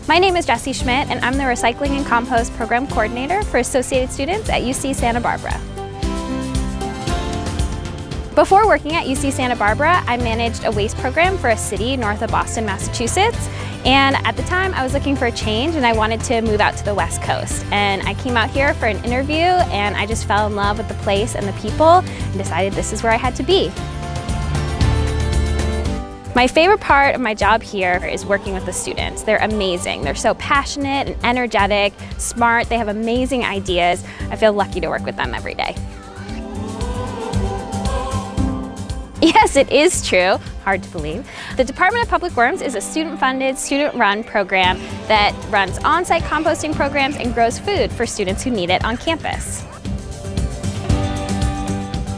My name is Jessie Schmitt, and I'm the Recycling and Compost Program Coordinator for Associated Students at UC Santa Barbara. Before working at UC Santa Barbara, I managed a waste program for a city north of Boston, Massachusetts. And at the time, I was looking for a change and I wanted to move out to the West Coast. And I came out here for an interview and I just fell in love with the place and the people and decided this is where I had to be. My favorite part of my job here is working with the students. They're amazing. They're so passionate and energetic, smart. They have amazing ideas. I feel lucky to work with them every day. Yes, it is true. Hard to believe. The Department of Public Works is a student-funded, student-run program that runs on-site composting programs and grows food for students who need it on campus.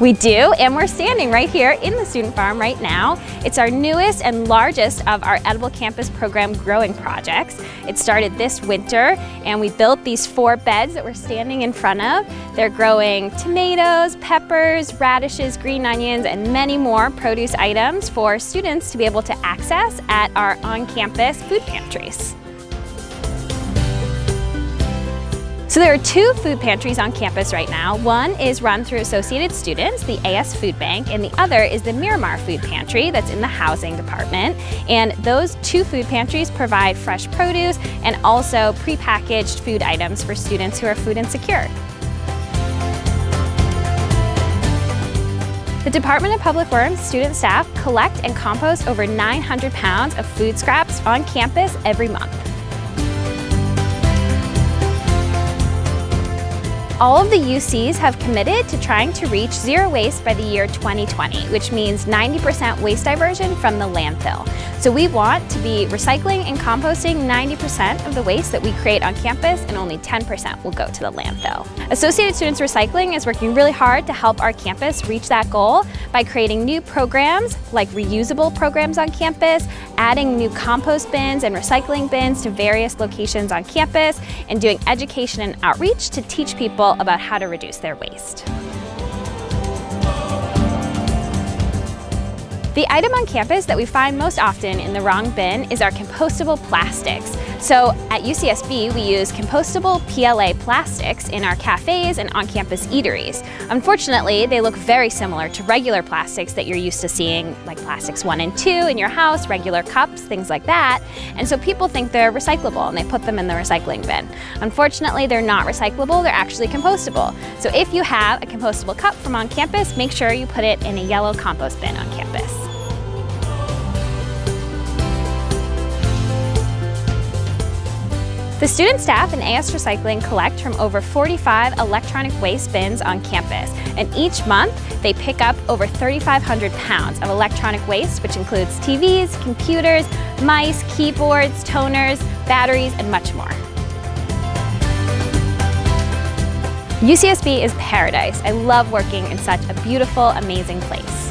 We do, and we're standing right here in the student farm right now. It's our newest and largest of our Edible Campus Program growing projects. It started this winter, and we built these 4 beds that we're standing in front of. They're growing tomatoes, peppers, radishes, green onions, and many more produce items for students to be able to access at our on-campus food pantries. So there are 2 food pantries on campus right now. One is run through Associated Students, the AS Food Bank, and the other is the Miramar Food Pantry that's in the housing department. And those 2 food pantries provide fresh produce and also prepackaged food items for students who are food insecure. The Department of Public Works student staff collect and compost over 900 pounds of food scraps on campus every month. All of the UCs have committed to trying to reach zero waste by the year 2020, which means 90% waste diversion from the landfill. So we want to be recycling and composting 90% of the waste that we create on campus, and only 10% will go to the landfill. Associated Students Recycling is working really hard to help our campus reach that goal by creating new programs like reusable programs on campus, adding new compost bins and recycling bins to various locations on campus, and doing education and outreach to teach people about how to reduce their waste. The item on campus that we find most often in the wrong bin is our compostable plastics. So at UCSB, we use compostable PLA plastics in our cafes and on-campus eateries. Unfortunately, they look very similar to regular plastics that you're used to seeing, like plastics 1 and 2 in your house, regular cups, things like that. And so people think they're recyclable and they put them in the recycling bin. Unfortunately, they're not recyclable, they're actually compostable. So if you have a compostable cup from on campus, make sure you put it in a yellow compost bin on campus. The student staff in AS Recycling collect from over 45 electronic waste bins on campus, and each month they pick up over 3,500 pounds of electronic waste, which includes TVs, computers, mice, keyboards, toners, batteries, and much more. UCSB is paradise. I love working in such a beautiful, amazing place.